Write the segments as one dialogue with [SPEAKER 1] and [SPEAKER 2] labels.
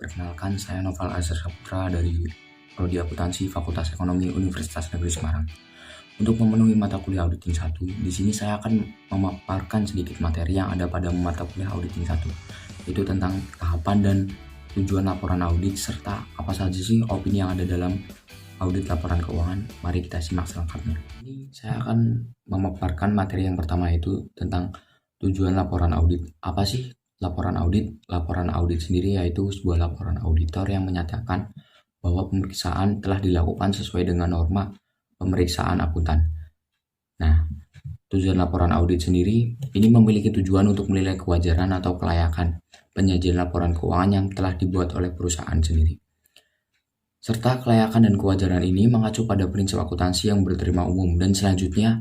[SPEAKER 1] Perkenalkan, saya Noval Azhar Saputra dari Prodi Akuntansi Fakultas Ekonomi Universitas Negeri Semarang. Untuk memenuhi mata kuliah auditing 1, di sini saya akan memaparkan sedikit materi yang ada pada mata kuliah auditing 1, yaitu tentang tahapan dan tujuan laporan audit serta apa saja sih opini yang ada dalam audit laporan keuangan. Mari kita simak selengkapnya. Ini saya akan memaparkan materi yang pertama, yaitu tentang tujuan laporan audit. Apa sih laporan audit? Laporan audit sendiri yaitu sebuah laporan auditor yang menyatakan bahwa pemeriksaan telah dilakukan sesuai dengan norma pemeriksaan akuntan. Nah, tujuan laporan audit sendiri ini memiliki tujuan untuk menilai kewajaran atau kelayakan penyajian laporan keuangan yang telah dibuat oleh perusahaan sendiri. Serta kelayakan dan kewajaran ini mengacu pada prinsip akuntansi yang berterima umum, dan selanjutnya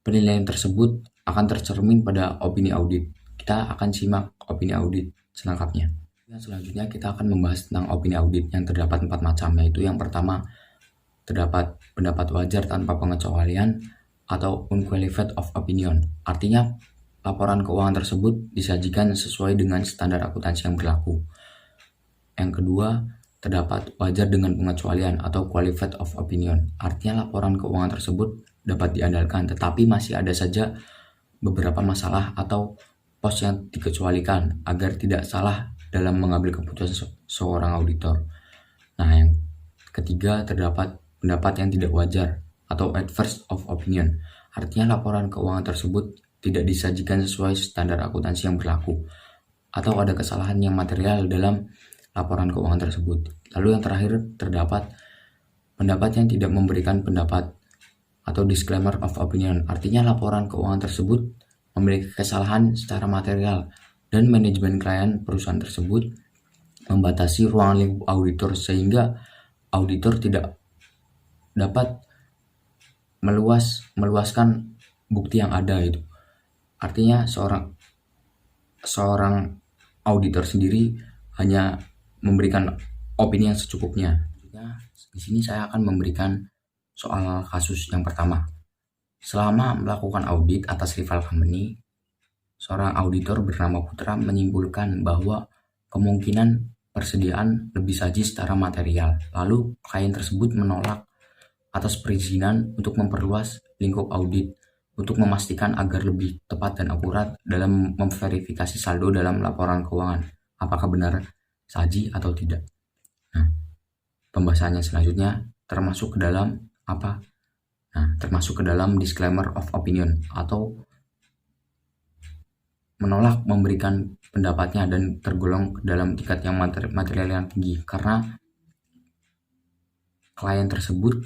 [SPEAKER 1] penilaian tersebut akan tercermin pada opini audit. Kita akan simak opini audit selengkapnya. Yang selanjutnya kita akan membahas tentang opini audit yang terdapat 4 macam, yaitu yang pertama, terdapat pendapat wajar tanpa pengecualian atau unqualified of opinion. Artinya, laporan keuangan tersebut disajikan sesuai dengan standar akuntansi yang berlaku. Yang kedua, terdapat wajar dengan pengecualian atau qualified of opinion. Artinya laporan keuangan tersebut dapat diandalkan, tetapi masih ada saja beberapa masalah atau pos yang dikecualikan agar tidak salah dalam mengambil keputusan seorang auditor. Nah, yang ketiga, terdapat pendapat yang tidak wajar atau adverse of opinion. Artinya laporan keuangan tersebut tidak disajikan sesuai standar akuntansi yang berlaku atau ada kesalahan yang material dalam laporan keuangan tersebut. Lalu yang terakhir, terdapat pendapat yang tidak memberikan pendapat atau disclaimer of opinion. Artinya laporan keuangan tersebut memiliki kesalahan secara material dan manajemen klien perusahaan tersebut membatasi ruang lingkup auditor sehingga auditor tidak dapat meluaskan bukti yang ada itu. Artinya seorang auditor sendiri hanya memberikan opini yang secukupnya. Di sini saya akan memberikan soal kasus yang pertama. Selama melakukan audit atas rival company, seorang auditor bernama Putra menyimpulkan bahwa kemungkinan persediaan lebih saji secara material. Lalu klien tersebut menolak atas perizinan untuk memperluas lingkup audit untuk memastikan agar lebih tepat dan akurat dalam memverifikasi saldo dalam laporan keuangan. Apakah benar saji atau tidak? Nah, pembahasannya selanjutnya termasuk ke dalam apa? Nah, termasuk ke dalam disclaimer of opinion atau menolak memberikan pendapatnya dan tergolong dalam tingkat yang material yang tinggi karena klien tersebut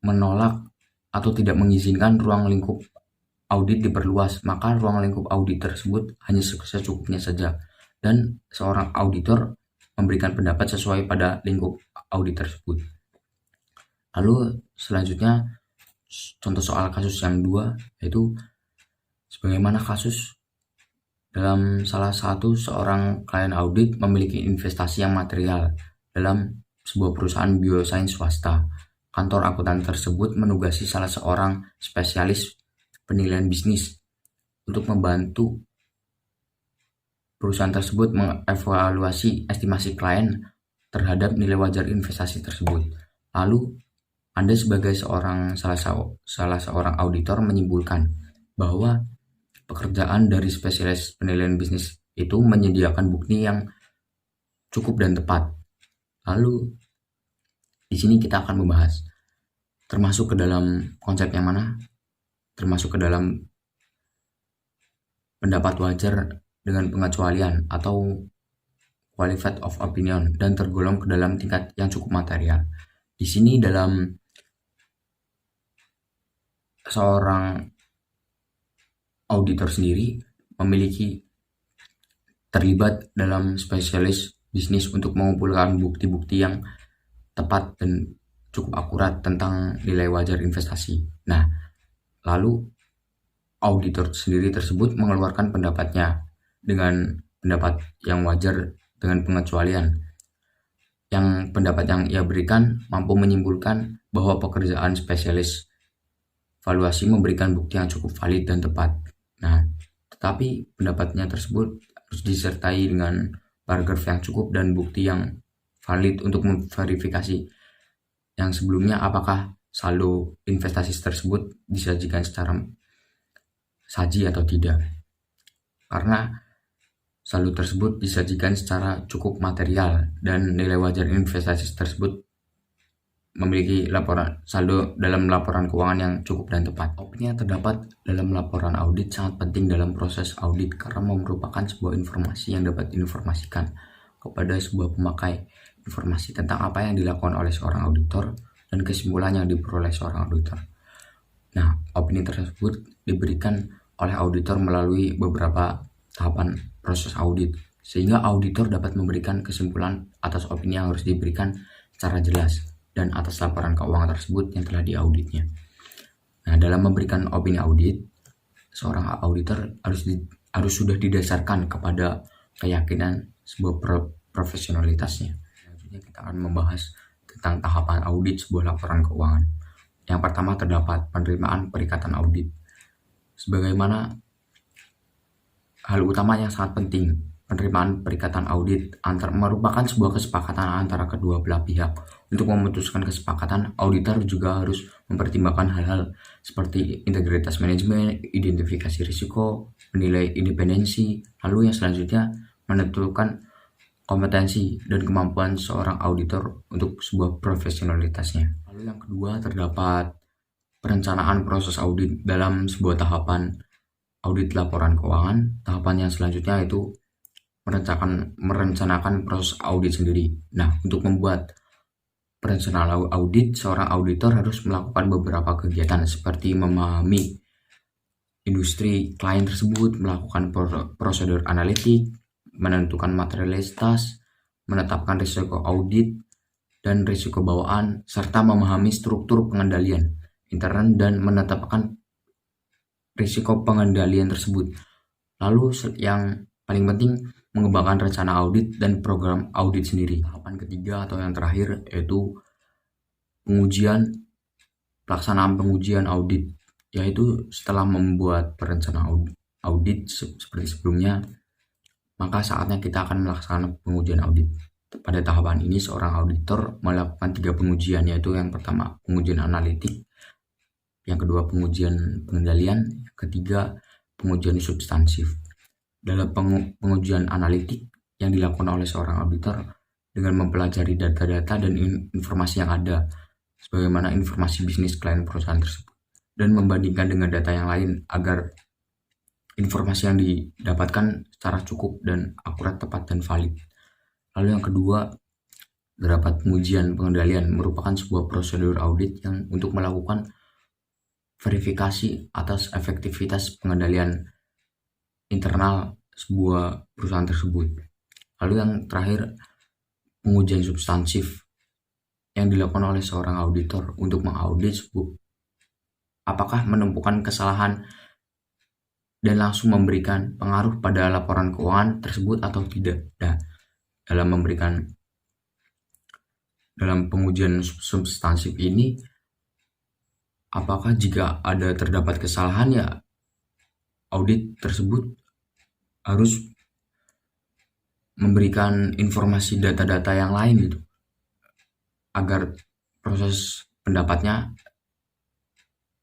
[SPEAKER 1] menolak atau tidak mengizinkan ruang lingkup audit diperluas, maka ruang lingkup audit tersebut hanya secukupnya saja dan seorang auditor memberikan pendapat sesuai pada lingkup audit tersebut. Lalu selanjutnya contoh soal kasus yang 2, yaitu sebagaimana kasus dalam salah satu seorang klien audit memiliki investasi yang material dalam sebuah perusahaan biosains swasta. Kantor akuntan tersebut menugasi salah seorang spesialis penilaian bisnis untuk membantu perusahaan tersebut mengevaluasi estimasi klien terhadap nilai wajar investasi tersebut. Lalu Anda sebagai salah seorang auditor menyimpulkan bahwa pekerjaan dari spesialis penilaian bisnis itu menyediakan bukti yang cukup dan tepat. Lalu di sini kita akan membahas termasuk ke dalam konsep yang mana? Termasuk ke dalam pendapat wajar dengan pengecualian atau qualified of opinion dan tergolong ke dalam tingkat yang cukup material. Di sini dalam seorang auditor sendiri memiliki terlibat dalam spesialis bisnis untuk mengumpulkan bukti-bukti yang tepat dan cukup akurat tentang nilai wajar investasi. Nah, lalu auditor sendiri tersebut mengeluarkan pendapatnya dengan pendapat yang wajar dengan pengecualian. Yang pendapat yang ia berikan mampu menyimpulkan bahwa pekerjaan spesialis valuasi memberikan bukti yang cukup valid dan tepat. Nah, tetapi pendapatnya tersebut harus disertai dengan paragraf yang cukup dan bukti yang valid untuk memverifikasi yang sebelumnya apakah saldo investasi tersebut disajikan secara saji atau tidak. Karena saldo tersebut disajikan secara cukup material dan nilai wajar investasi tersebut memiliki laporan saldo dalam laporan keuangan yang cukup dan tepat. Opini yang terdapat dalam laporan audit sangat penting dalam proses audit karena merupakan sebuah informasi yang dapat diinformasikan kepada sebuah pemakai informasi tentang apa yang dilakukan oleh seorang auditor dan kesimpulan yang diperoleh seorang auditor. Nah, opini tersebut diberikan oleh auditor melalui beberapa tahapan proses audit, sehingga auditor dapat memberikan kesimpulan atas opini yang harus diberikan secara jelas dan atas laporan keuangan tersebut yang telah diauditnya. Nah, dalam memberikan opini audit, seorang auditor harus sudah didasarkan kepada keyakinan sebuah profesionalitasnya. Selanjutnya kita akan membahas tentang tahapan audit sebuah laporan keuangan. Yang pertama terdapat penerimaan perikatan audit. Sebagaimana hal utama yang sangat penting, penerimaan perikatan audit merupakan sebuah kesepakatan antara kedua belah pihak. Untuk memutuskan kesepakatan, auditor juga harus mempertimbangkan hal-hal seperti integritas manajemen, identifikasi risiko, menilai independensi, lalu yang selanjutnya menentukan kompetensi dan kemampuan seorang auditor untuk sebuah profesionalitasnya. Lalu yang kedua terdapat perencanaan proses audit dalam sebuah tahapan audit laporan keuangan. Tahapan yang selanjutnya itu merencanakan proses audit sendiri. Nah, untuk membuat perencanaan audit, seorang auditor harus melakukan beberapa kegiatan seperti memahami industri klien tersebut, melakukan prosedur analitik, menentukan materialitas, menetapkan risiko audit dan risiko bawaan, serta memahami struktur pengendalian intern dan menetapkan risiko pengendalian tersebut. Lalu yang paling penting, mengembangkan rencana audit dan program audit sendiri. Tahapan ketiga atau yang terakhir yaitu pelaksanaan pengujian audit, yaitu setelah membuat perencanaan audit seperti sebelumnya, maka saatnya kita akan melaksanakan pengujian audit. Pada tahapan ini seorang auditor melakukan 3 pengujian, yaitu yang pertama pengujian analitik, yang kedua pengujian pengendalian, yang ketiga pengujian substansif. Dalam pengujian analitik yang dilakukan oleh seorang auditor dengan mempelajari data-data dan informasi yang ada, sebagaimana informasi bisnis klien perusahaan tersebut, dan membandingkan dengan data yang lain agar informasi yang didapatkan secara cukup dan akurat, tepat, dan valid. Lalu yang kedua, terdapat pengujian pengendalian, merupakan sebuah prosedur audit yang untuk melakukan verifikasi atas efektivitas pengendalian internal sebuah perusahaan tersebut. Lalu yang terakhir, pengujian substansif yang dilakukan oleh seorang auditor untuk mengaudit apakah menemukan kesalahan dan langsung memberikan pengaruh pada laporan keuangan tersebut atau tidak. Nah, dalam pengujian substansif ini, apakah jika ada terdapat kesalahan, ya audit tersebut harus memberikan informasi data-data yang lain gitu, agar proses pendapatnya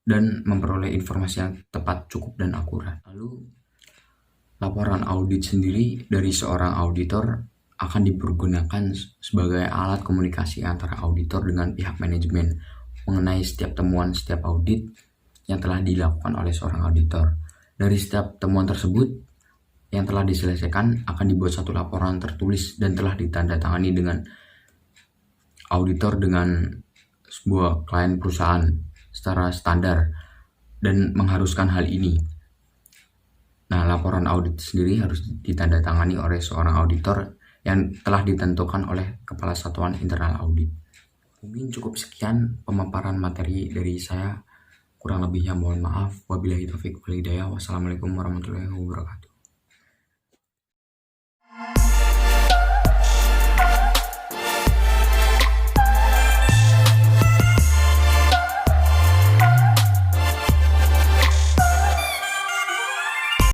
[SPEAKER 1] dan memperoleh informasi yang tepat, cukup, dan akurat. Lalu laporan audit sendiri dari seorang auditor akan dipergunakan sebagai alat komunikasi antara auditor dengan pihak manajemen mengenai setiap temuan setiap audit yang telah dilakukan oleh seorang auditor. Dari setiap temuan tersebut yang telah diselesaikan akan dibuat satu laporan tertulis dan telah ditandatangani dengan auditor dengan sebuah klien perusahaan secara standar dan mengharuskan hal ini. Nah, laporan audit sendiri harus ditandatangani oleh seorang auditor yang telah ditentukan oleh Kepala Satuan Internal Audit. Mungkin cukup sekian pemaparan materi dari saya. Kurang lebihnya mohon maaf. Wabillahi taufiq wal hidayah. Wassalamualaikum warahmatullahi wabarakatuh.